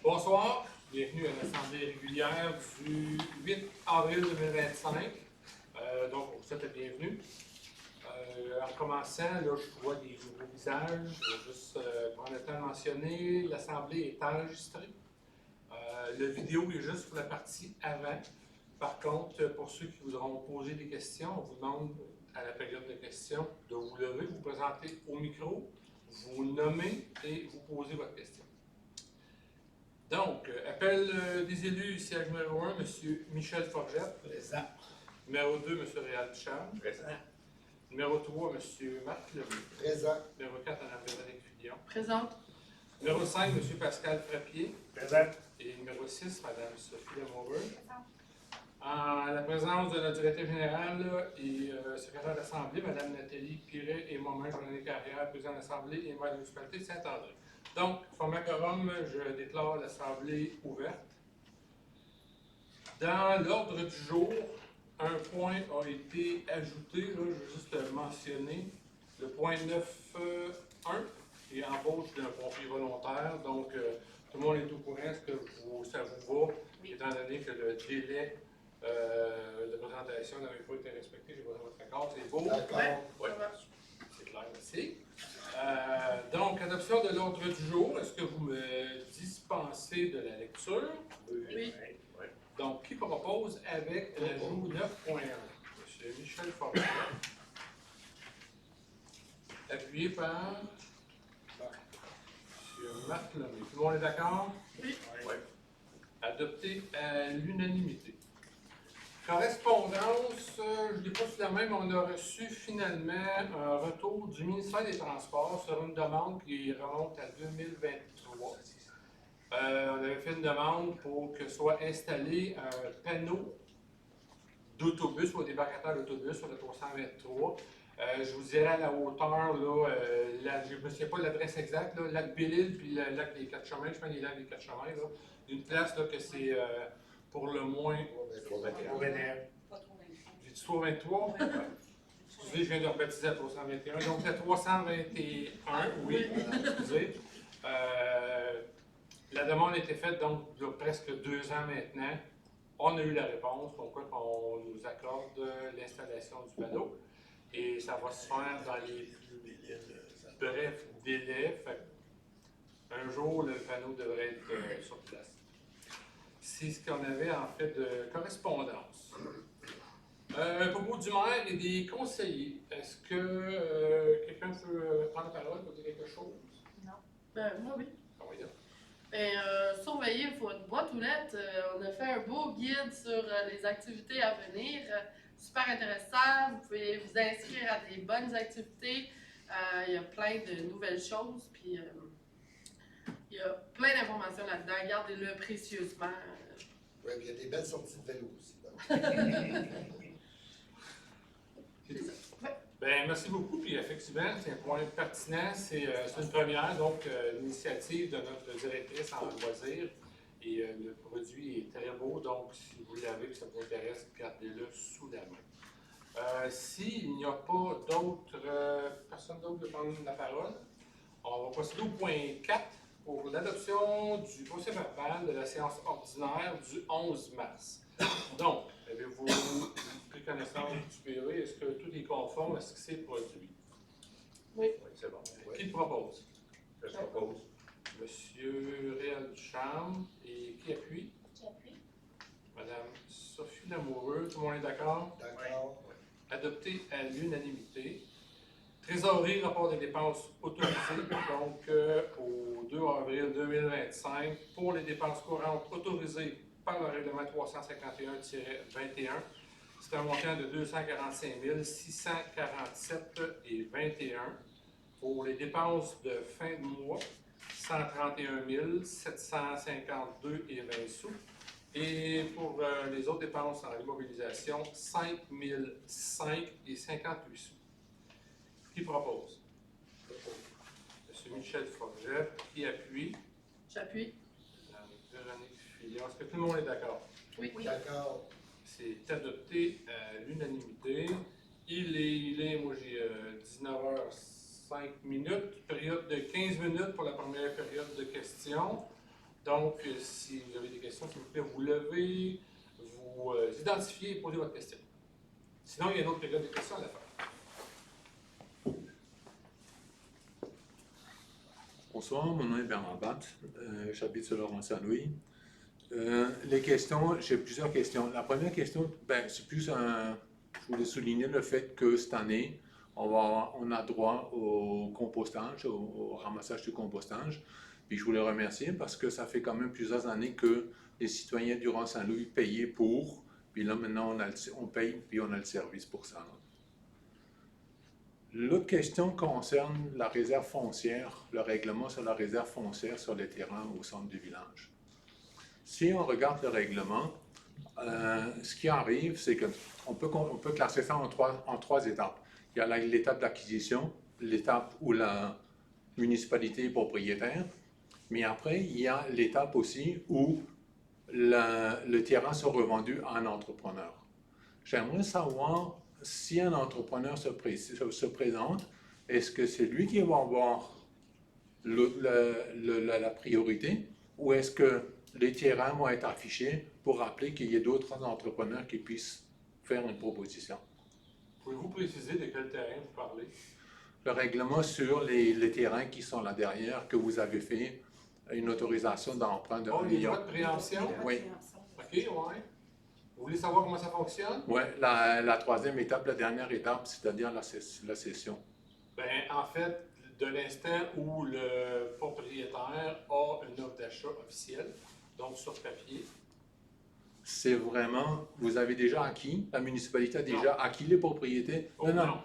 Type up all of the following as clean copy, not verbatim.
Bonsoir, bienvenue à l'Assemblée régulière du 8 avril 2025. Donc, on vous souhaite la bienvenue. En commençant, là, je vois des nouveaux visages. Je vais juste prendre le temps de mentionner, l'Assemblée est enregistrée. La vidéo est juste pour la partie avant. Par contre, pour ceux qui voudront poser des questions, on vous demande à la période de questions de vous lever, vous présenter au micro, vous nommez et vous posez votre question. Donc, appel des élus, siège numéro 1, M. Michel Forgette. Présent. Numéro 2, M. Réal Duchamp. Présent. Numéro 3, M. Marc Lemay. Présent. Numéro 4, Mme Véronique Fillon. Présente. Numéro 5, M. Pascal Frappier. Présent. Et numéro 6, Mme Sophie Lamoureux. En la présence de notre directeur général et secrétaire d'Assemblée, Mme Nathalie Piret et moi-même, Jean-René Carrière, président de l'Assemblée et maire de la municipalité de Saint-André. Donc, format quorum, je déclare l'Assemblée ouverte. Dans l'ordre du jour, un point a été ajouté, là, je veux juste le mentionner, le point 9.1 et embauche d'un pompier volontaire. Donc, tout le monde est au courant, est-ce que ça vous va, étant donné que le délai de présentation n'avait pas été respecté, j'ai besoin de votre accord, c'est beau? D'accord. Oui, c'est clair, merci. Donc, adoption de l'ordre du jour, est-ce que vous me dispensez de la lecture? Oui. Donc, qui propose avec l'ajout 9.1? M. Michel Forget. Appuyé par M. Marc Lemay. Tout le monde est d'accord? Oui. Oui. Adopté à l'unanimité. Correspondance, je ne l'ai pas sous la main, mais on a reçu finalement un retour du ministère des Transports sur une demande qui remonte à 2023. On avait fait une demande pour que soit installé un panneau d'autobus ou un débarcadère d'autobus sur le 323. Je vous dirai à la hauteur, là, je ne sais pas l'adresse exacte, là, lac Belle-Île puis le lac des Quatre-Chemins, je pense les lacs des Quatre-Chemins, là, une place là, que c'est pour le moins. J'ai dit 323? Excusez, je viens de rebaptiser à 321. Donc, c'est 321, oui, excusez. La demande a été faite donc il y a presque 2 ans maintenant. On a eu la réponse, pourquoi on nous accorde l'installation du panneau. Et ça va se faire dans les plus brefs délais. Fait un jour, le panneau devrait être sur place. C'est ce qu'on avait en fait de correspondance. Un propos du maire et des conseillers. Est-ce que quelqu'un peut prendre la parole pour dire quelque chose? Non. Moi, oui. Ah oui, là. Surveillez votre boîte aux lettres. On a fait un beau guide sur les activités à venir. Super intéressant. Vous pouvez vous inscrire à des bonnes activités. Il y a plein de nouvelles choses. Puis, il y a plein d'informations là-dedans. Gardez-le précieusement. Oui, puis il y a des belles sorties de vélo aussi. Bien, merci beaucoup. Puis effectivement, c'est un point pertinent. C'est une première, donc l'initiative de notre directrice en loisirs. Et le produit est très beau. Donc, si vous l'avez et ça vous intéresse, gardez-le sous la main. S'il n'y a pas d'autres personne d'autre veut prendre la parole, on va procéder au point 4 pour l'adoption du procès-verbal de la séance ordinaire du 11 mars. Donc, avez-vous pris connaissance du PE? Est-ce que tout est conforme à ce qui s'est produit? Oui. Oui, c'est bon. Oui. Qui le propose? Je propose. Monsieur Réal Duchamp. Et qui appuie? J'appuie. Madame Sophie Lamoureux. Tout le monde est d'accord? D'accord. Adopté à l'unanimité. Trésorerie, rapport des dépenses autorisées, donc au 2 avril 2025, pour les dépenses courantes autorisées par le règlement 351-21, c'est un montant de 245 647,21. Pour les dépenses de fin de mois, 131 752,20 sous. Et pour les autres dépenses en immobilisation, 5 005,58 sous. Qui propose? M. Michel Forget, qui appuie? J'appuie. Mme Véronique Fillon. Est-ce que tout le monde est d'accord? Oui. D'accord. C'est adopté à l'unanimité. Moi j'ai 19h05 minutes, période de 15 minutes pour la première période de questions. Donc, si vous avez des questions, s'il vous plaît, vous levez, vous identifiez et posez votre question. Sinon, il y a une autre période de questions à la fin. Bonsoir, mon nom est Bernard Batte, j'habite sur Laurent-Saint-Louis. Les questions, j'ai plusieurs questions. La première question, c'est plus je voulais souligner le fait que cette année, on a droit au compostage, au ramassage du compostage. Puis je voulais remercier parce que ça fait quand même plusieurs années que les citoyens du Laurent-Saint-Louis payaient pour, puis là maintenant on paye, puis on a le service pour ça. L'autre question concerne la réserve foncière, le règlement sur la réserve foncière sur les terrains au centre du village. Si on regarde le règlement, ce qui arrive, c'est qu'on peut classer ça en trois étapes. Il y a l'étape d'acquisition, l'étape où la municipalité est propriétaire, mais après, il y a l'étape aussi où le terrain sera revendu à un entrepreneur. J'aimerais savoir si un entrepreneur se présente, est-ce que c'est lui qui va avoir la priorité ou est-ce que les terrains vont être affichés pour rappeler qu'il y ait d'autres entrepreneurs qui puissent faire une proposition? Pouvez-vous préciser de quel terrain vous parlez? Le règlement sur les terrains qui sont là derrière, que vous avez fait une autorisation d'emprunt de 1 les million. droits de préemption? Oui. OK, ouais. Vous voulez savoir comment ça fonctionne? Oui, la troisième étape, la dernière étape, c'est-à-dire la cession. Bien, en fait, de l'instant où le propriétaire a une offre d'achat officielle, donc sur papier. C'est vraiment, vous avez déjà acquis, la municipalité a déjà acquis les propriétés? Oh, non.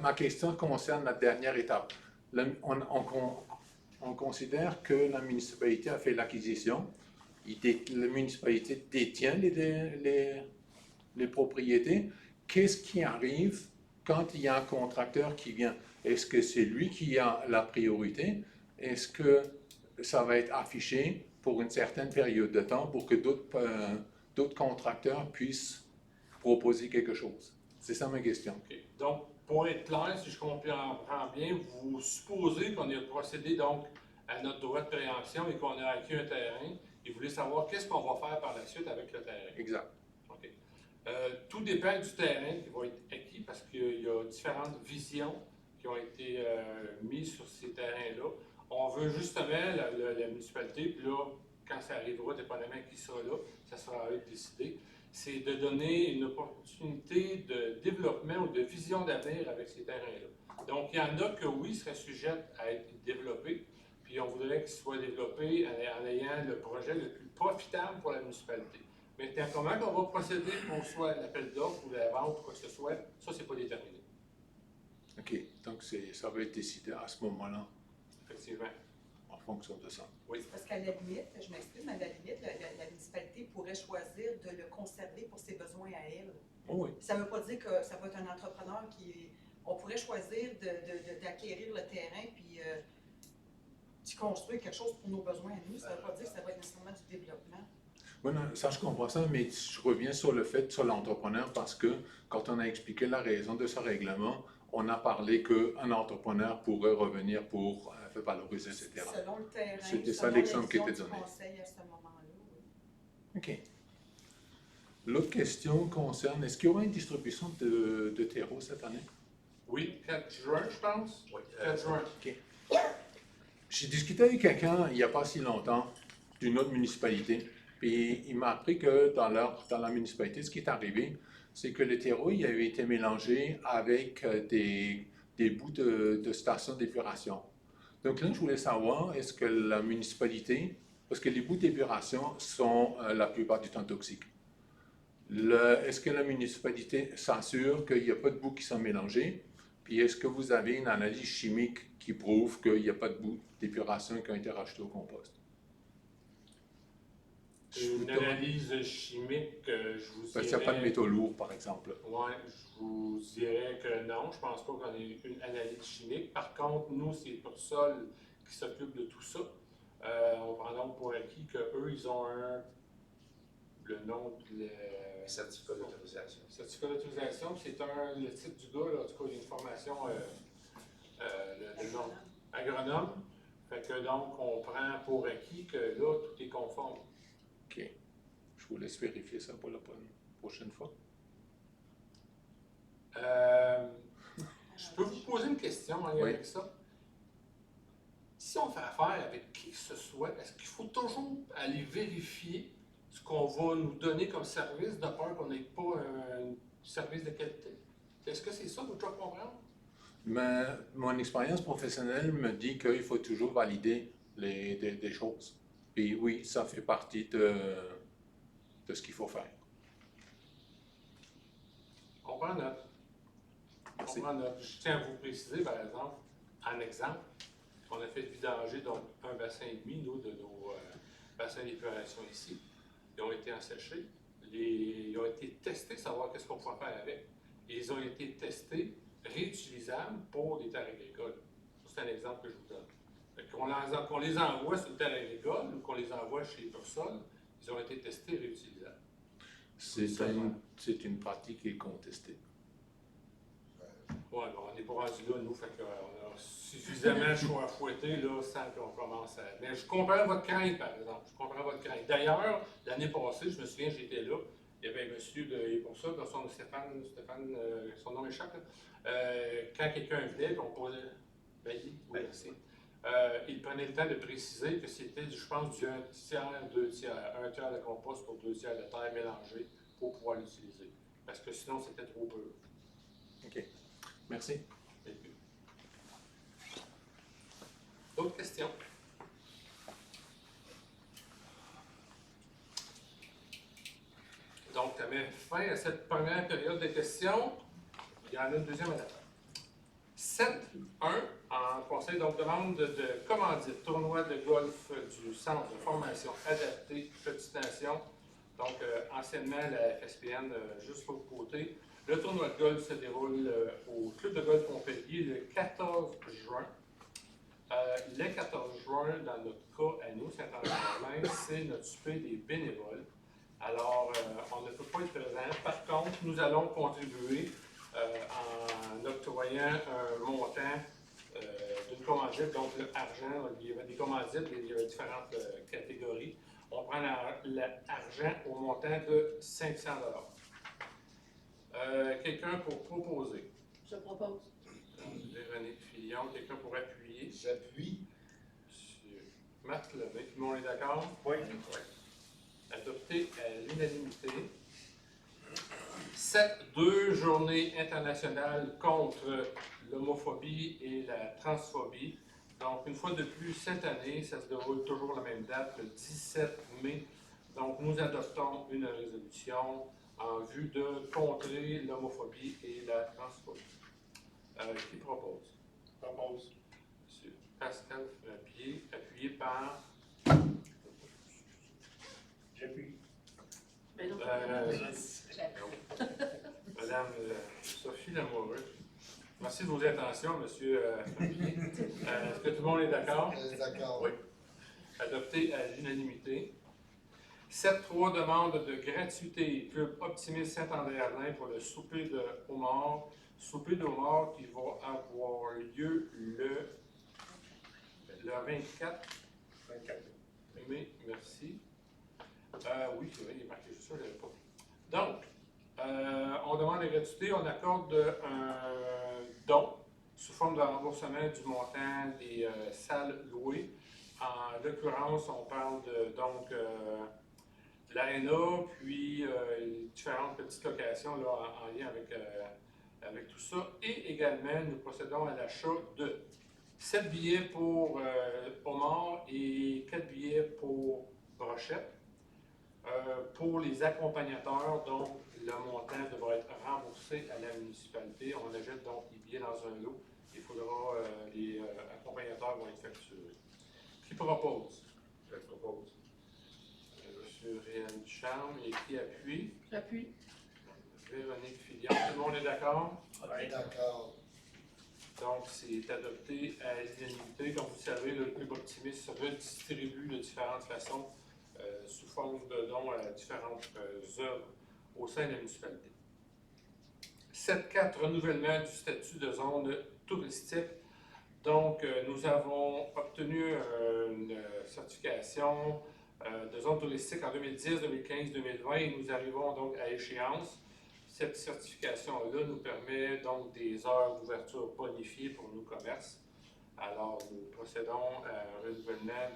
Ma question concerne la dernière étape. On considère que la municipalité a fait l'acquisition, la municipalité détient les propriétés. Qu'est-ce qui arrive quand il y a un contracteur qui vient? Est-ce que c'est lui qui a la priorité? Est-ce que ça va être affiché pour une certaine période de temps pour que d'autres contracteurs puissent proposer quelque chose? C'est ça ma question. Okay. Donc, pour être clair, si je comprends bien, vous supposez qu'on a procédé donc à notre droit de préemption et qu'on a acquis un terrain et vous voulez savoir qu'est-ce qu'on va faire par la suite avec le terrain. Exact. OK. Tout dépend du terrain qui va être acquis parce qu'il y a différentes visions qui ont été mises sur ces terrains-là. On veut justement, la municipalité, puis là, quand ça arrivera, dépendamment qui sera là, ça sera à eux de décider, c'est de donner une opportunité de développement ou de vision d'avenir avec ces terrains-là. Donc, il y en a que oui, seraient sujets à être développés, puis on voudrait qu'ils soient développés en ayant le projet le plus profitable pour la municipalité. Maintenant, comment on va procéder pour soit l'appel d'offres ou la vente ou quoi que ce soit, ça, c'est pas déterminé. OK. Donc, ça va être décidé à ce moment-là. Effectivement. En fonction de ça. Oui. Parce qu'à la limite, je m'excuse, mais à la limite, la municipalité pourrait choisir de le conserver pour ses besoins à elle. Oh oui. Ça ne veut pas dire que ça va être un entrepreneur qui... On pourrait choisir d'acquérir le terrain puis d'y construire quelque chose pour nos besoins à nous. Ça ne veut pas dire que ça va être nécessairement du développement. Oui, non, ça, je comprends ça, mais je reviens sur le fait, sur l'entrepreneur, parce que quand on a expliqué la raison de ce règlement, on a parlé qu'un entrepreneur pourrait revenir pour faire valoriser ses terrains. Selon le terrain, c'était ça selon l'exemple qui la était vision du donné. conseil à ce moment-là, oui. OK. L'autre question concerne, est-ce qu'il y aura une distribution de terreau cette année? Oui, 4 juin, je pense. Oui, 4 juin. OK. J'ai discuté avec quelqu'un il n'y a pas si longtemps d'une autre municipalité, puis il m'a appris que dans la municipalité, ce qui est arrivé, c'est que le terreau il avait été mélangé avec des bouts de stations d'épuration. Donc là, je voulais savoir, est-ce que la municipalité, parce que les bouts d'épuration sont la plupart du temps toxiques, est-ce que la municipalité s'assure qu'il n'y a pas de bouts qui sont mélangés? Puis est-ce que vous avez une analyse chimique qui prouve qu'il n'y a pas de bouts d'épuration qui ont été rachetés au compost? Une analyse chimique, je vous dirais... Parce qu'il n'y a pas de métaux lourds, par exemple. Oui, je vous dirais que non, je pense pas qu'on ait une analyse chimique. Par contre, nous, c'est Pursol qui s'occupe de tout ça. On prend donc pour acquis qu'eux, ils ont le nom de certificat d'autorisation. certificat d'autorisation, c'est le titre du gars, là, en tout cas, il y a une formation, le nom, agronome. Fait que donc, on prend pour acquis que là, tout est conforme. OK. Je vous laisse vérifier ça pour la prochaine fois. Je peux vous poser une question en lien Oui. avec ça? Si on fait affaire avec qui que ce soit, est-ce qu'il faut toujours aller vérifier ce qu'on va nous donner comme service de peur qu'on n'ait pas un service de qualité? Est-ce que c'est ça votre job comprendre? Mais mon expérience professionnelle me dit qu'il faut toujours valider des choses. Puis oui, ça fait partie de ce qu'il faut faire. On prend note. Merci. On prend note. Je tiens à vous préciser, par exemple, en exemple, on a fait vidanger donc un bassin et demi, nous, de nos bassins d'épuration ici. Ils ont été asséchés. Ils ont été testés, savoir qu'est-ce qu'on pouvait faire avec. Et ils ont été testés, réutilisables pour des terres agricoles. Ça, c'est un exemple que je vous donne. Qu'on les envoie sur le terre agricole ou qu'on les envoie chez Pursol, ils ont été testés et réutilisables. C'est une pratique qui est contestée. Oui, bon, on n'est pas rendu là, nous, fait qu'on a suffisamment chaud à fouetter là, sans qu'on commence à. Mais je comprends votre crainte, par exemple. Je comprends votre crainte. D'ailleurs, l'année passée, je me souviens, j'étais là. Il y avait un monsieur de pour ça, Stéphane, son nom échappe. Quand quelqu'un venait, on posait. Oui, merci. Il prenait le temps de préciser que c'était, je pense, du 1 tiers, 2 tiers. 1 tiers de compost pour 2 tiers de terre mélangée pour pouvoir l'utiliser. Parce que sinon, c'était trop peu. OK. Merci. D'autres questions? Donc, ça met fin à cette première période de questions. Il y en a une deuxième à la fin. 7.1 en conseil, donc demande de commandite, tournoi de golf du centre de formation adapté Petite Nation. Donc, anciennement la FSPN, juste l'autre côté. Le tournoi de golf se déroule au Club de golf Montpellier le 14 juin. Le 14 juin, dans notre cas, à nous, Saint-André-Germain, c'est notre souper des bénévoles. Alors, on ne peut pas être présent. Par contre, nous allons contribuer en octroyant un montant d'une commandite, donc l'argent, il y avait des commandites, il y avait différentes catégories. On prend l'argent au montant de 500 $. Quelqu'un pour proposer? Je propose. Véronique Fillon, quelqu'un pour appuyer? J'appuie. Monsieur Marc Lemay, tout le monde est d'accord? Oui. Adopté à l'unanimité. 7.2 Journée internationale contre l'homophobie et la transphobie. Donc, une fois de plus, cette année, ça se déroule toujours la même date, le 17 mai. Donc, nous adoptons une résolution en vue de contrer l'homophobie et la transphobie. Qui propose? Propose. Monsieur Pascal Frappier, appuyé par J'appuie. Mais non, Madame Sophie Lamoureux. Merci de vos attentions, Monsieur Frappier. Est-ce que tout le monde est d'accord? D'accord. Oui. Adopté à l'unanimité. 7.3 demande de gratuité. Club Optimiste Saint-André-Arlin pour le souper de homard. Souper de homard qui va avoir lieu le 24 mai. Merci. Oui, c'est vrai, il est marqué juste ça, je l'avais pas vu. Donc, on demande la gratuité, on accorde un don sous forme de remboursement du montant des salles louées. En l'occurrence, on parle de donc l'ARENA, puis différentes petites locations là, en lien avec tout ça. Et également, nous procédons à l'achat de 7 billets pour homard et 4 billets pour brochette. Pour les accompagnateurs, donc, le montant devra être remboursé à la municipalité. On achète donc les billets dans un lot. Il faudra, les accompagnateurs vont être facturés. Qui propose? Je propose. Monsieur Réal Ducharme, et qui appuie? j'appuie. Véronique Fillon. Tout le monde est d'accord? Oui. D'accord. Donc, c'est adopté à l'unanimité. Comme vous savez, le Club Optimiste se redistribue de différentes façons sous forme de dons à différentes œuvres au sein de la municipalité. 7.4 Renouvellement du statut de zone touristique. Donc, nous avons obtenu une certification de zone touristique en 2010, 2015, 2020 et nous arrivons donc à échéance. Cette certification-là nous permet donc des heures d'ouverture bonifiées pour nos commerces. Alors, nous procédons à un renouvellement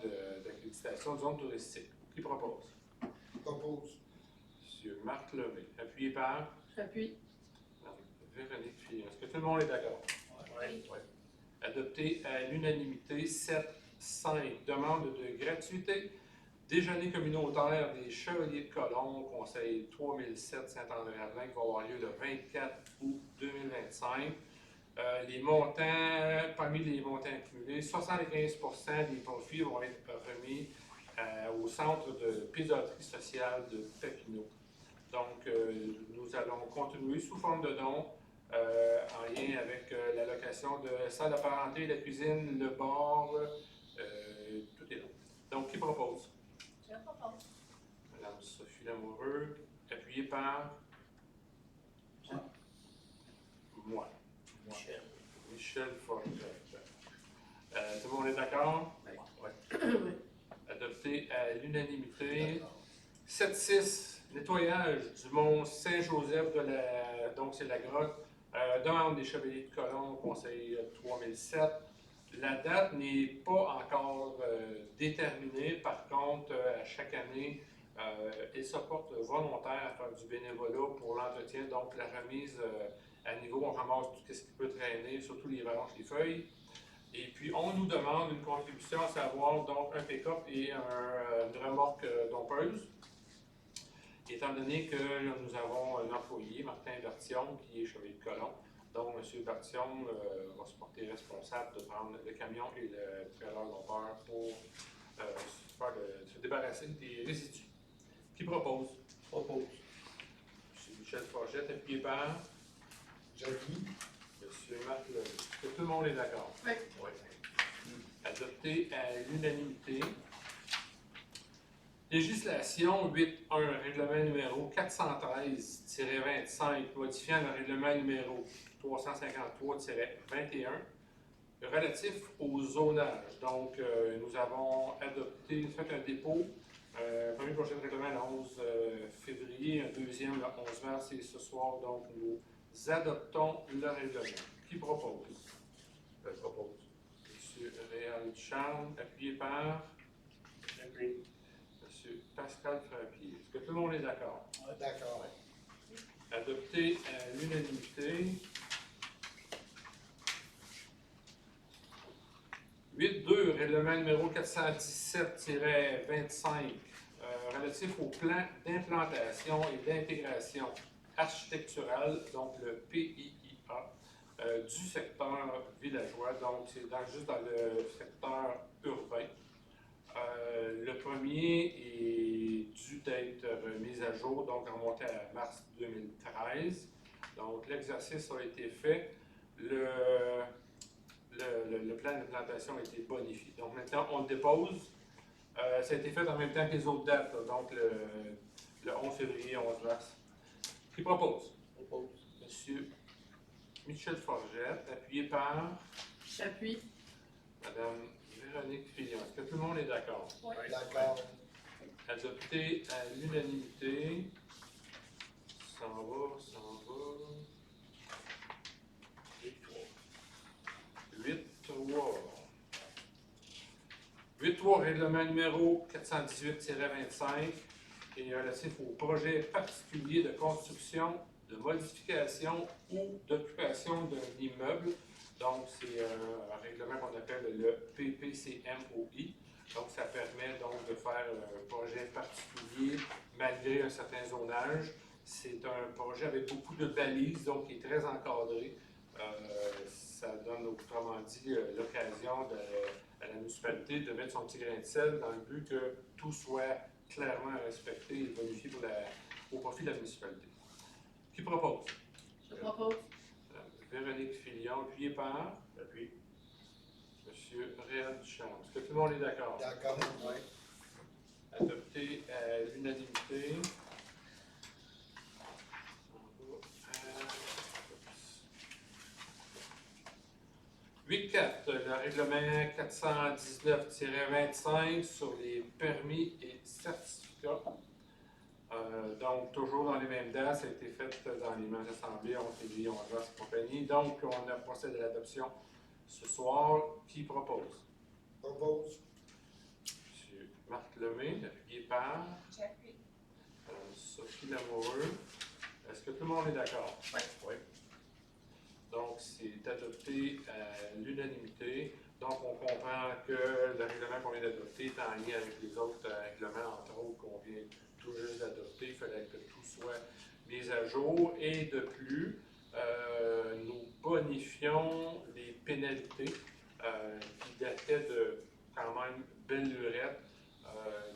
d'accréditation de zone touristique. Qui propose? Propose. Monsieur Marc Lemay, appuyé par J'appuie. Véronique Fillon. Est-ce que tout le monde est d'accord? Oui. Adopté à l'unanimité, 7-5. Demande de gratuité. Déjeuner communautaire des Chevaliers de Colomb, Conseil 3007 Saint-André-Avelin, qui va avoir lieu le 24 août 2025. Les montants, parmi les montants accumulés, 75% des profits vont être remis au centre de pédiatrie sociale de Papineau. Donc, nous allons continuer sous forme de dons en lien avec la location de salle de parenté, la cuisine, le bar, tout est là. Donc, qui propose? Je propose. Madame Sophie Lamoureux, appuyée par moi. Michel Forget. Tout le monde est d'accord? Oui. Adopté à l'unanimité. 7-6, nettoyage du mont Saint-Joseph, donc c'est la grotte. Demande des Chevaliers de Colomb, Conseil 3007. La date n'est pas encore déterminée. Par contre, à chaque année, ils se portent volontaires à faire du bénévolat pour l'entretien. Donc, la remise à niveau, on ramasse tout ce qui peut traîner, surtout les branches, les feuilles. Et puis, on nous demande une contribution, à savoir donc un pick-up et une remorque dompeuse. Étant donné que nous avons un employé, Martin Bertillon, qui est Chevalier de Colomb, donc M. Bertillon va se porter responsable de prendre le camion et le trailer dompeur pour se débarrasser des résidus. Qui propose? Propose. M. Michel Forget, appuyé par J'appuie. M. Marc Lemay. Est-ce que tout le monde est d'accord? Oui. Oui. Adopté à l'unanimité. Législation 8.1, règlement numéro 413-25, modifiant le règlement numéro 353-21, relatif au zonage. Donc, nous avons adopté, fait un dépôt, premier projet de règlement le 11 février, un deuxième le 11 mars, et ce soir, donc, nous adoptons le règlement. Qui propose? Je propose. M. Réal Charles, appuyé par J'appuie. M. Pascal Frappier. Est-ce que tout le monde est d'accord? D'accord. Adopté à l'unanimité. 8.2, règlement numéro 417-25, relatif au plan d'implantation et d'intégration architecturale, donc le PIIA, du secteur villageois, donc c'est juste dans le secteur urbain. Le premier est dû d'être mis à jour, donc remonté à mars 2013. Donc l'exercice a été fait. Le plan d'implantation a été bonifié. Donc maintenant, on le dépose. Ça a été fait en même temps que les autres dates, là, donc le 11 février, 11 mars. Qui propose? Propose. Monsieur Michel Forget, appuyé par J'appuie. Madame Véronique Fillon. Est-ce que tout le monde est d'accord? Oui. D'accord. Adopté à l'unanimité. S'en va. 8.3. 8.3, règlement numéro 418-25 et relatif au projet particulier de construction, de modification ou d'occupation d'un immeuble. Donc, c'est un règlement qu'on appelle le PPCMOI. Donc, ça permet donc de faire un projet particulier malgré un certain zonage. C'est un projet avec beaucoup de balises, donc qui est très encadré. Ça donne, autrement dit, l'occasion à la municipalité de mettre son petit grain de sel dans le but que tout soit clairement respecté et bonifié au profit de la municipalité. Qui propose? Je propose. Véronique Fillon, appuyée par J'appuie. M. Réal Duchamp. Est-ce que tout le monde est d'accord? D'accord. Oui. Adopté à l'unanimité. 8.4, 8.4, le règlement 419-25 sur les permis et certificats. Donc, toujours dans les mêmes dates, ça a été fait dans les mêmes assemblées, 11 février, 11 mars et compagnie. Donc, on a procédé à l'adoption ce soir. Qui propose? Propose. M. Marc Lemay, appuyé par J'appuie. Mme Sophie Lamoureux. Est-ce que tout le monde est d'accord? Oui. Oui. Donc, c'est adopté à l'unanimité. Donc, on comprend que le règlement qu'on vient d'adopter est en lien avec les autres règlements, entre autres, qu'on vient tout juste d'adopter. Il fallait que tout soit mis à jour. Et de plus, nous bonifions les pénalités qui dataient de quand même belle lurette.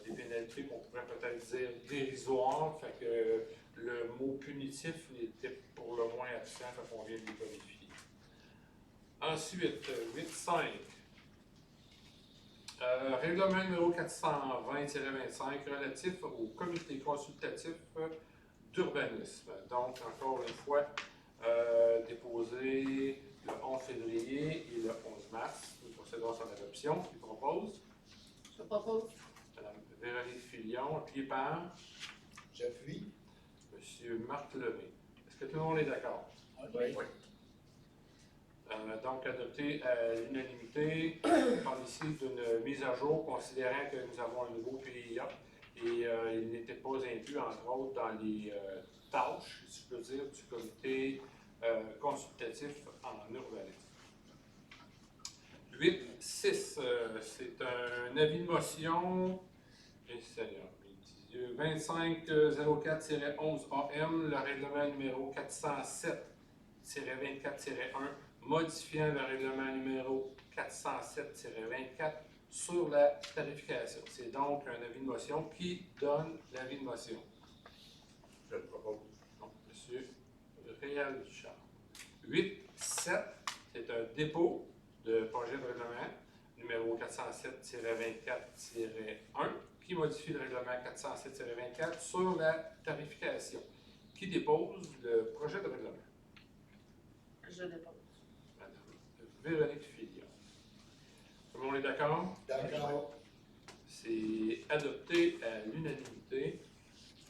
Des pénalités qu'on pourrait peut-être dire dérisoires. Fait que le mot punitif était pour le moins absent, fait qu'on vient de les bonifier. Ensuite, 8.5. Règlement numéro 420-25 relatif au comité consultatif d'urbanisme. Donc, encore une fois, déposé le 11 février et le 11 mars. Nous procédons à son adoption. Qui propose? Je propose. Mme Véronique Filion, appuyée par J'appuie. M. Marc Lemay. Est-ce que tout le monde est d'accord? Oui. Donc, adopté à l'unanimité. On parle ici d'une mise à jour, considérant que nous avons un nouveau PIA et il n'était pas inclus, entre autres, dans les tâches, si je peux dire, du comité consultatif en urbanisme. 8.6, c'est un avis de motion. Et Seigneur, 2504-11 AM, le règlement numéro 407-24-1, modifiant le règlement numéro 407-24 sur la tarification. C'est donc un avis de motion qui donne l'avis de motion. Je le propose. Donc, M. Réal Duchamp. 8.7, c'est un dépôt de projet de règlement numéro 407-24-1 qui modifie le règlement 407-24 sur la tarification. Qui dépose le projet de règlement? Je dépose. Madame Véronique Filion. Tout le monde est d'accord? D'accord. C'est adopté à l'unanimité.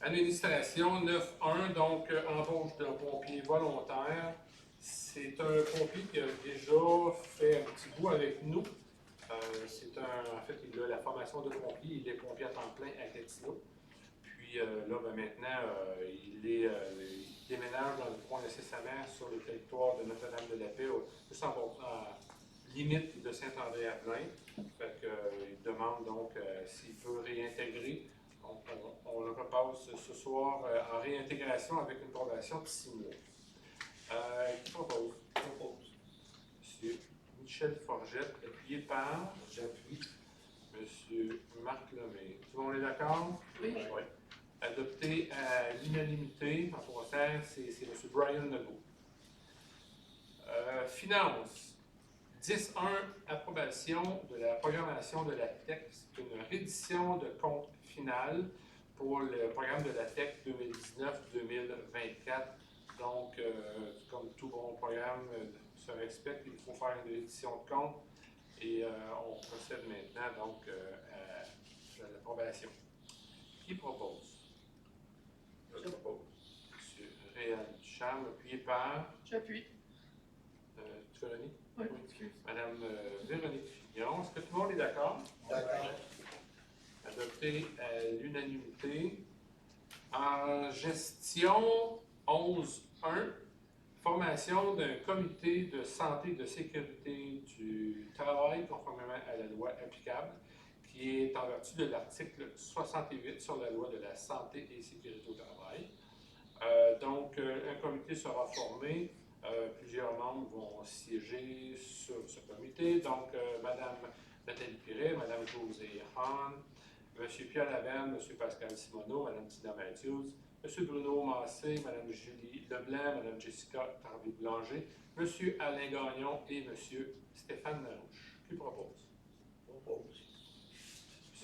Administration 9.1, donc embauche d'un pompier volontaire. C'est un pompier qui a déjà fait un petit bout avec nous. En fait, il a la formation de pompier, il est pompier à temps plein à Gatineau. Puis là, maintenant, il déménage dans le coin nécessairement sur le territoire de Notre-Dame-de-la-Paix, juste en limite de Saint-André-à-Plain. Fait qu'il demande donc s'il peut réintégrer. Donc, on le repasse ce soir en réintégration avec une probation de 6 mois. Qui propose? Propose. Monsieur Michel Forgette, appuyé par J'appuie. Monsieur Marc Lemay. Tout le monde est d'accord? Oui. Oui. Adopté à l'unanimité, en passant, c'est M. Brian Legault. Finance. 10.1, approbation de la programmation de la TEC. C'est une reddition de compte final pour le programme de la TEC 2019-2024. Donc, comme tout bon programme se respecte, il faut faire une reddition de compte et on procède maintenant donc à l'approbation. Qui propose? Je le propose. M. Réal Duchamp, appuyé par J'appuie. Véronique? Oui, excuse. Madame Véronique Filion. Est-ce que tout le monde est d'accord? D'accord. Adopté à l'unanimité. En gestion 11.1, formation d'un comité de santé et de sécurité du travail conformément à la loi applicable, qui est en vertu de l'article 68 sur la loi de la santé et sécurité au travail. Donc, un comité sera formé. Plusieurs membres vont siéger sur ce comité. Donc, Mme Nathalie Piret, Mme Josée Hahn, M. Pierre Laverne, M. Pascal Simoneau, Mme Tina Matthews, M. Bruno Massé, Mme Julie Leblanc, Mme Jessica Tardy-Blanger, M. Alain Gagnon et M. Stéphane Larouche. Qui propose? Propose.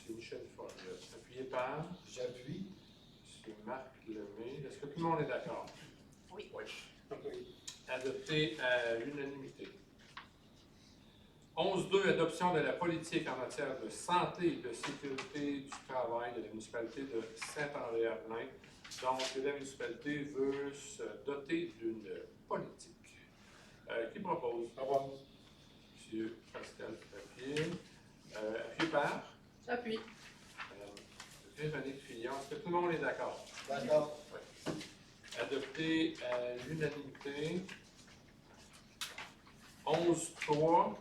M. Michel Forget, appuyé par J'appuie. M. Marc Lemay. Est-ce que tout le monde est d'accord? Oui. Adopté à l'unanimité. 11.2, adoption de la politique en matière de santé et de sécurité du travail de la municipalité de Saint-André-Arlin. Donc, la municipalité veut se doter d'une politique. Qui propose? Monsieur Pascal Papier. Appuyé par? J'appuie. Madame Véronique Fillon. Est-ce que tout le monde est d'accord? D'accord. Oui. Adopté à l'unanimité. 11.3.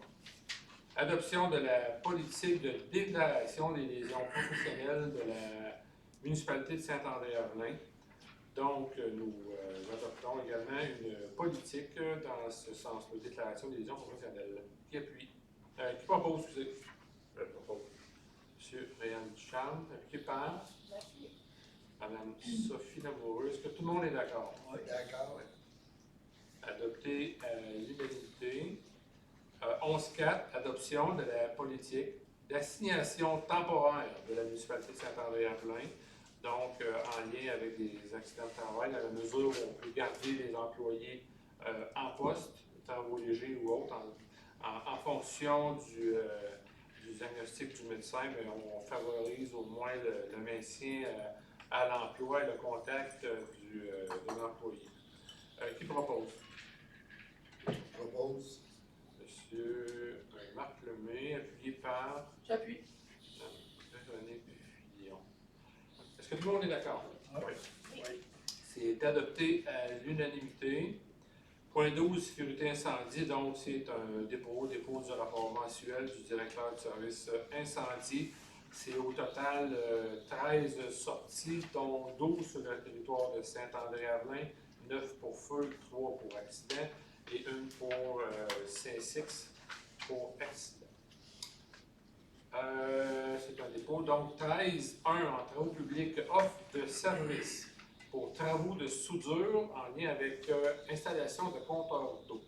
Adoption de la politique de déclaration des lésions professionnelles de la municipalité de Saint-André-Arlin. Donc, nous adoptons également une politique dans ce sens, de déclaration des lésions professionnelles. Qui appuie? Qui propose, excusez? Je propose. Monsieur Réal Ducharme, appuyé par? Madame Sophie Lamoureux. Est-ce que tout le monde est d'accord? Oui, d'accord. Adopté à l'unanimité. 11.4, adoption de la politique d'assignation temporaire de la municipalité de Saint-André-Arlin, donc en lien avec des accidents de travail, dans la mesure où on peut garder les employés en poste, travaux légers ou autres, en fonction du diagnostic du médecin, mais on favorise au moins le maintien à l'emploi et le contact de l'employé. Qui propose? Je propose. Monsieur Marc Lemay, appuyé par J'appuie. Véronique Fillon. Est-ce que tout le monde est d'accord? Oui. C'est adopté à l'unanimité. Point 12, sécurité incendie. Donc, c'est un dépôt du rapport mensuel du directeur du service incendie. C'est au total 13 sorties, dont 12 sur le territoire de Saint-André-Arlin, 9 pour feu, 3 pour accident et une pour C6 pour accident. C'est un dépôt. Donc, 13.1 en travaux publics, offre de services pour travaux de soudure en lien avec installation de compteurs d'eau.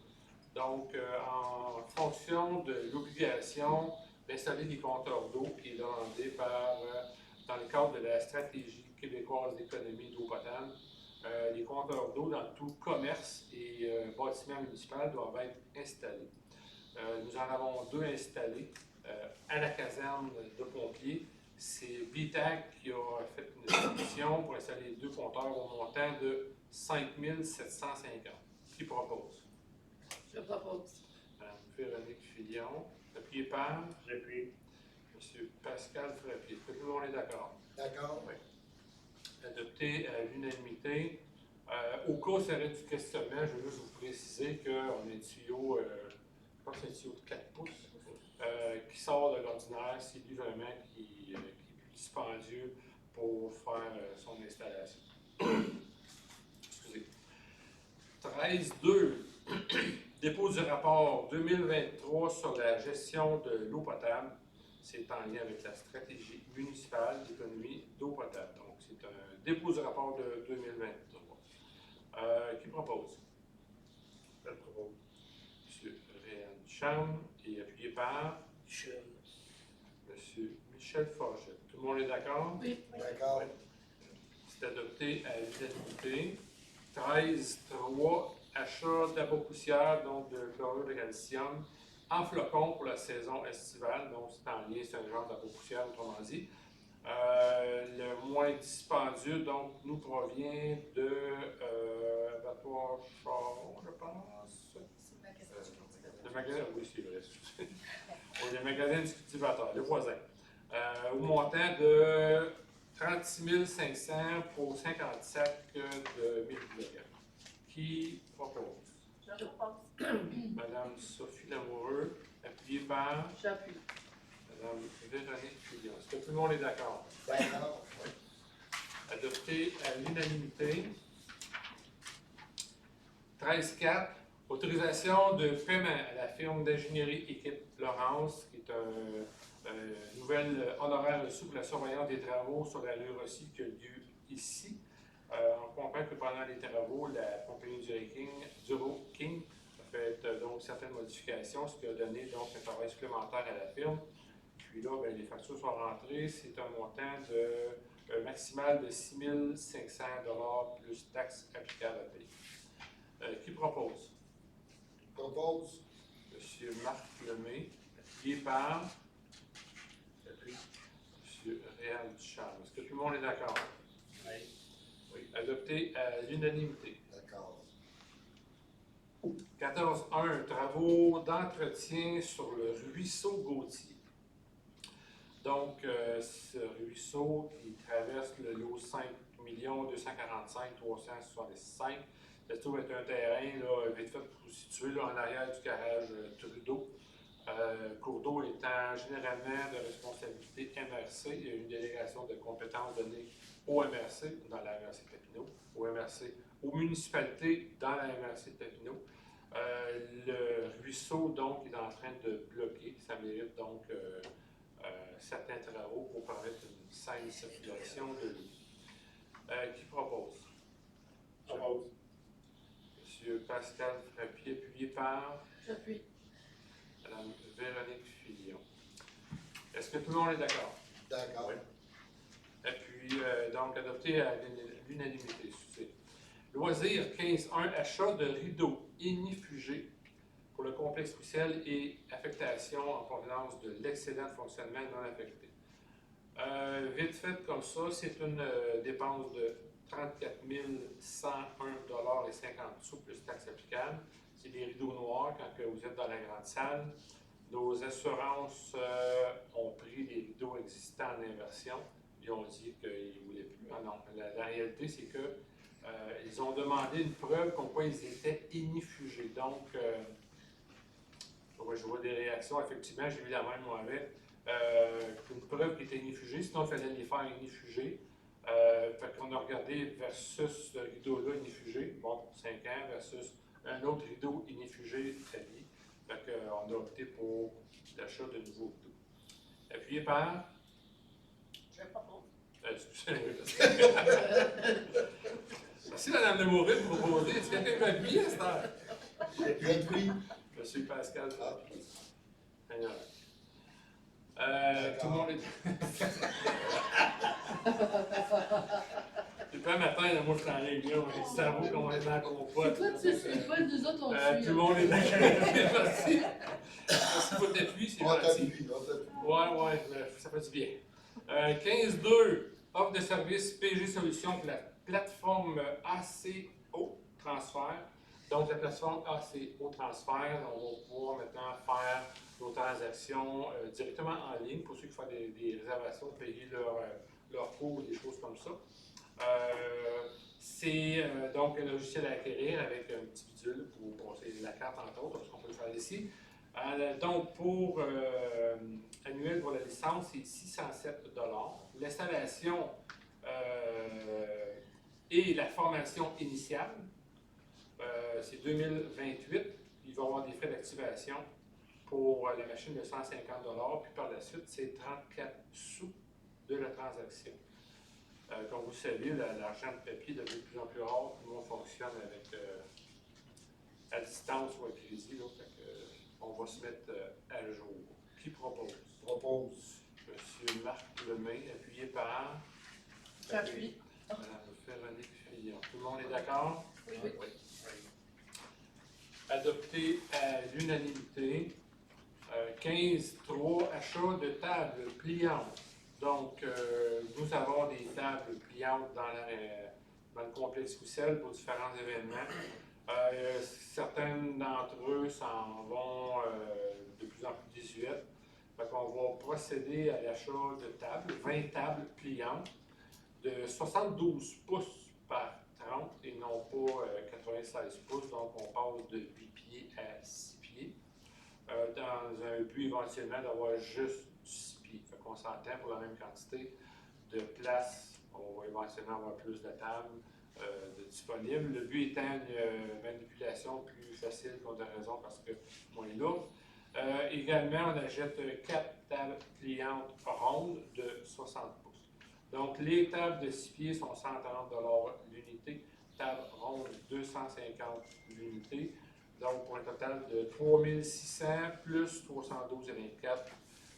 Donc, en fonction de l'obligation d'installer des compteurs d'eau qui est demandée dans le cadre de la stratégie québécoise d'économie d'eau potable, les compteurs d'eau dans tout commerce et bâtiment municipal doivent être installés. Nous en avons 2 installés à la caserne de pompiers. C'est BITAC qui a fait une solution pour installer les 2 compteurs au montant de 5 750. Qui propose? Je propose. Madame Véronique Fillon, appuyé par? J'appuie. Monsieur Pascal Frappier. Est-ce que tout le monde est d'accord? D'accord. Oui. Adopté à l'unanimité. Au cas où ça aurait du questionnement, je veux juste vous préciser qu'on a un tuyau, je pense que c'est un tuyau de 4 pouces, qui sort de l'ordinaire. C'est lui vraiment qui est plus dispendieux pour faire son installation. Excusez. 13.2. Dépôt du rapport 2023 sur la gestion de l'eau potable. C'est en lien avec la stratégie municipale d'économie d'eau potable. Donc, c'est un dépôt du rapport de 2023. Qui propose? Je propose. M. Réal Ducharme et appuyé par Michel. M. Michel Forget. Tout le monde est d'accord? Oui. D'accord. C'est adopté à l'unanimité. 13.3, achat d'abopoussière, donc de chlorure de calcium, en flocons pour la saison estivale. Donc, c'est en lien, c'est un genre d'abopoussière, autrement dit. Le moins dispendieux, donc, nous provient de Abattoir Charon, je pense. Le magasin, oui, c'est vrai. Oui, le magasin du cultivateur, le voisin. Au montant de 36 500 pour 50 sacs de 1000 kg. Qui propose? Je propose. Madame Sophie Lamoureux, appuyée par J'appuie. Madame Véronique Fillon. Est-ce que tout le monde est d'accord? D'accord. Adopté à l'unanimité. 13.4, autorisation de paiement à la firme d'ingénierie Équipe Laurence, qui est une nouvelle honoraire reçu pour la surveillance des travaux sur la rue Rossi qui a lieu ici. On comprend que pendant les travaux, la compagnie Duro King a fait donc certaines modifications, ce qui a donné donc un travail supplémentaire à la firme. Puis là, bien, les factures sont rentrées. C'est un montant maximal de 6 500 $ plus taxes applicables à payer. Qui propose? Je propose. Monsieur Marc Lemay, appuyé par M. Réal Ducharme. Est-ce que tout le monde est d'accord? Oui. Adopté à l'unanimité. D'accord. 14.1. Travaux d'entretien sur le ruisseau Gautier. Donc, ce ruisseau qui traverse le lot 5 245 365, ça se trouve être un terrain là, vite fait situé là, en arrière du garage Trudeau. Cours d'eau étant généralement de responsabilité MRC. Il y a une délégation de compétences donnée au MRC, dans la MRC de Papineau, au MRC, aux municipalités dans la MRC de Papineau. Le ruisseau, donc, est en train de bloquer. Ça mérite donc certains travaux pour permettre une saine circulation de l'eau. Qui propose? Propose. Monsieur Pascal Frappier, appuyé par J'appuie. Madame Véronique Fillon. Est-ce que tout le monde est d'accord? D'accord. Oui. Et puis, donc, adopté à l'unanimité. Excusez. Loisir 15.1, achat de rideaux ignifugés pour le complexe Roussel et affectation en provenance de l'excédent de fonctionnement non affecté. Vite fait comme ça, c'est une dépense de 34 101,50 $ plus taxes applicables. C'est des rideaux noirs quand que vous êtes dans la grande salle. Nos assurances ont pris les rideaux existants en inversion. Ils ont dit qu'ils ne voulaient plus. Ah non, la réalité, c'est que ils ont demandé une preuve comme quoi ils étaient ignifugés. Donc, je vois des réactions. Effectivement, j'ai vu la même moi avec. Une preuve qui était ignifugée, sinon il fallait les faire ignifuger. Fait qu'on a regardé versus ce rideau-là ignifugé, bon, 5 ans, versus un autre rideau ignifugé à vie. Fait qu'on a opté pour l'achat de nouveaux rideaux. Appuyé par. Je propose. Excusez-moi. Merci, Mme Demouret, de proposer. Est-ce que quelqu'un va appuyer à cette heure? J'appuie. Monsieur Pascal. Ah. Tout le monde est. C'est pas matin, là, moi je suis en réunion, j'ai le cerveau complètement compote. Toi, tu sais pas, nous autres, on suit. Tout le monde est d'accord. Merci. Merci pour t'appuyer, c'est On gentil. t'appuie, on t'appuie. Ouais, ça fait du bien. 15.2, offre de service PG Solutions pour la plateforme ACO Transfert. Donc, la plateforme ACO Transfert, on va pouvoir maintenant faire nos transactions directement en ligne pour ceux qui font des réservations, payer leur cours, des choses comme ça. C'est donc un logiciel à acquérir avec un petit bidule pour passer la carte, entre autres, ce qu'on peut le faire ici. Donc, pour annuel pour la licence, c'est 607 $. L'installation et la formation initiale, c'est 2028. Il va y avoir des frais d'activation pour la machine de 150 $, puis par la suite, c'est 34 sous de la transaction. Comme vous le savez, l'argent de papier devient de plus en plus rare. Tout le monde fonctionne avec à distance ou à crédit. Là, on va se mettre à jour. Qui propose? Propose. Monsieur Marc Lemay, appuyé par J'appuie. Mme Véronique Fillon. Tout le monde est d'accord? Oui. Adopté à l'unanimité. 15.3, achat de tables pliantes. Donc, nous avons des tables pliantes dans le complexe Roussel pour différents événements. Certains d'entre eux s'en vont de plus en plus désuètes. Fait qu'on va procéder à l'achat de tables, 20 tables pliantes de 72 pouces par 30 et non pas 96 pouces. Donc, on passe de 8 pieds à 6 pieds. Dans un but éventuellement d'avoir juste 6 pieds. Fait qu'on s'entend pour la même quantité de place. On va éventuellement avoir plus de tables disponibles. Le but étant une manipulation plus facile pour des raisons parce que moins lourde. Également, on achète 4 tables pliantes rondes de 60 pouces. Donc, les tables de 6 pieds sont 130 $ l'unité. Table ronde, 250 l'unité. Donc, pour un total de 3600 plus 312,24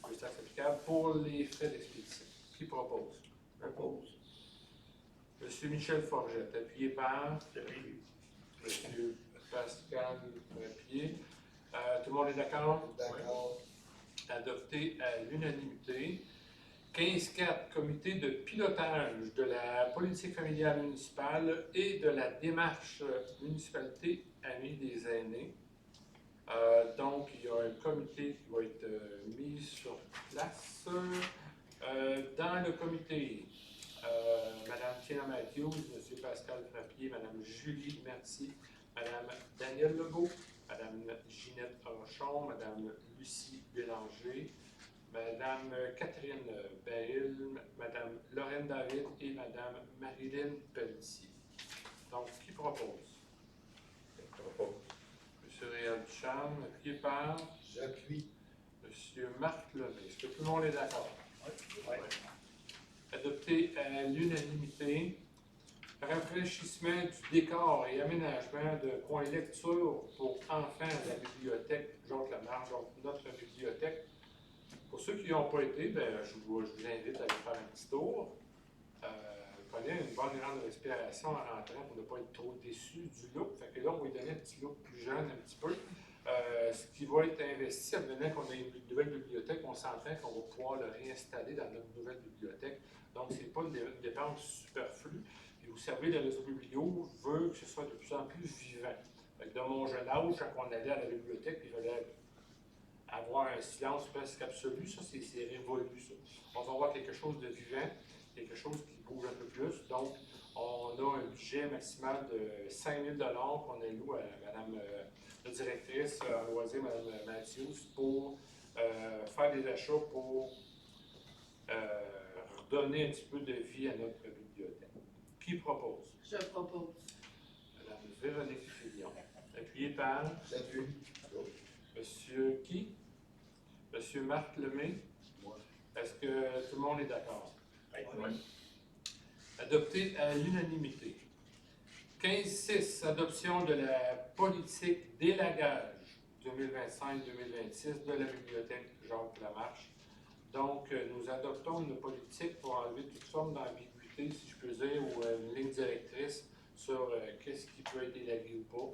plus taxes applicables pour les frais d'expédition. Qui propose? Propose. Monsieur Michel Forgette, appuyé par Monsieur Pascal Frappier. Tout le monde est d'accord? D'accord. adopté à l'unanimité. 15.4, comité de pilotage de la politique familiale municipale et de la démarche municipalité Amis des aînés. Donc, il y a un comité qui va être mis sur place. Dans le comité, Mme Tina Matthews, M. Pascal Frappier, Mme Julie Mertier, Mme Danielle Legault, Mme Ginette Rochon, Mme Lucie Bélanger, Mme Catherine Bail, Mme Lorraine David et Mme Marilyn Pelletier. Donc, qui propose? Je propose. M. Réal Duchamp, appuyé par J'appuie. M. Marc Lemay. Est-ce que tout le monde est d'accord? Oui. Adopté à l'unanimité. Rafraîchissement du décor et aménagement de coins lecture pour enfants à la bibliothèque Jacques Lamarche, donc notre bibliothèque. Pour ceux qui n'y ont pas été, je vous invite à aller faire un petit tour. Prenez une bonne grande respiration en rentrant pour ne pas être trop déçu du look. Fait que là, on va lui donner un petit look plus jeune, un petit peu. Ce qui va être investi, advenant qu'on a une nouvelle bibliothèque, on s'entend qu'on va pouvoir le réinstaller dans notre nouvelle bibliothèque. Donc, ce n'est pas une dépense superflue. Et vous savez, le réseau biblio veut que ce soit de plus en plus vivant. Fait que dans mon jeune âge, quand on allait à la bibliothèque, il fallait avoir un silence presque absolu, ça c'est révolu, ça. On va avoir quelque chose de vivant, quelque chose qui bouge un peu plus. Donc, on a un budget maximal de 5 000 qu'on alloue à Mme la directrice en loisir, Mme Matthews, pour faire des achats pour redonner un petit peu de vie à notre bibliothèque. Qui propose? Je propose. Mme Véronique Fillon. Appuyé par J'appuie. Monsieur qui? Monsieur Marc Lemay. Moi. Est-ce que tout le monde est d'accord? Oui. Adopté à l'unanimité. 15.6, adoption de la politique d'élagage 2025-2026 de la bibliothèque Jacques Lamarche. Donc, nous adoptons une politique pour enlever toute forme d'ambiguïté, si je peux dire, ou une ligne directrice sur qu'est-ce qui peut être élagué ou pas.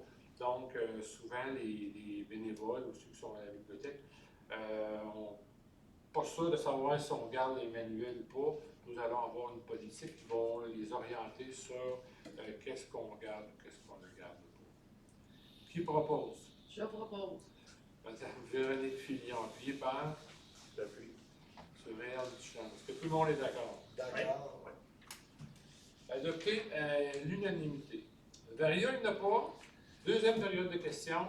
Donc, souvent, les bénévoles ou ceux qui sont à la bibliothèque n'ont pas sûr de savoir si on garde les manuels ou pas. Nous allons avoir une politique qui va les orienter sur qu'est-ce qu'on garde ou qu'est-ce qu'on ne garde pas. Qui propose? Je propose. Madame Véronique Fillon, appuyée par J'appuie. M. Réal Duchamp. Est-ce que tout le monde est d'accord? D'accord. Adopté à l'unanimité. Varia, il n'y en a pas. Deuxième période de questions.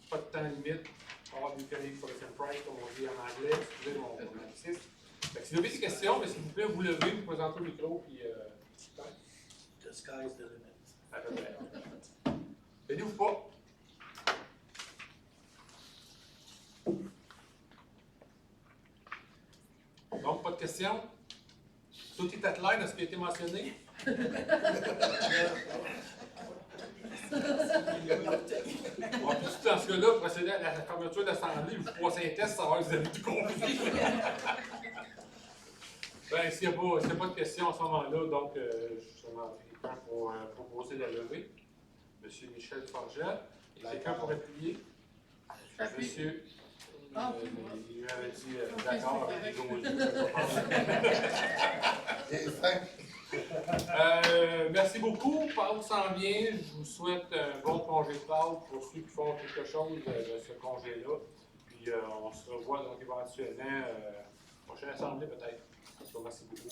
Pas de temps limite. Hors du colleague for the price, comme on dit en anglais. Excusez mon anglicisme. Si vous avez des questions, mais s'il vous plaît, vous levez, vous présentez le micro, puis The sky's the limit. à peu près. Venez-vous pas. Donc, pas de questions? Tout est à clair dans ce qui a été mentionné? Bon, puis dans ce cas-là, procéder à la fermeture de l'Assemblée, vous passez un test, savoir si vous avez tout compris. Bien, s'il n'y a pas de questions à ce moment-là, donc je demande quelqu'un pour proposer la levée. Monsieur Michel Forget. Et quelqu'un pour appuyer? J'appuie. Monsieur. Ah, Il m'avait dit d'accord avec les gros C'est fin. merci beaucoup. Pâques s'en vient. Je vous souhaite un bon congé de Pâques pour ceux qui font quelque chose de ce congé-là. Puis on se revoit donc éventuellement prochaine assemblée peut-être. Merci beaucoup.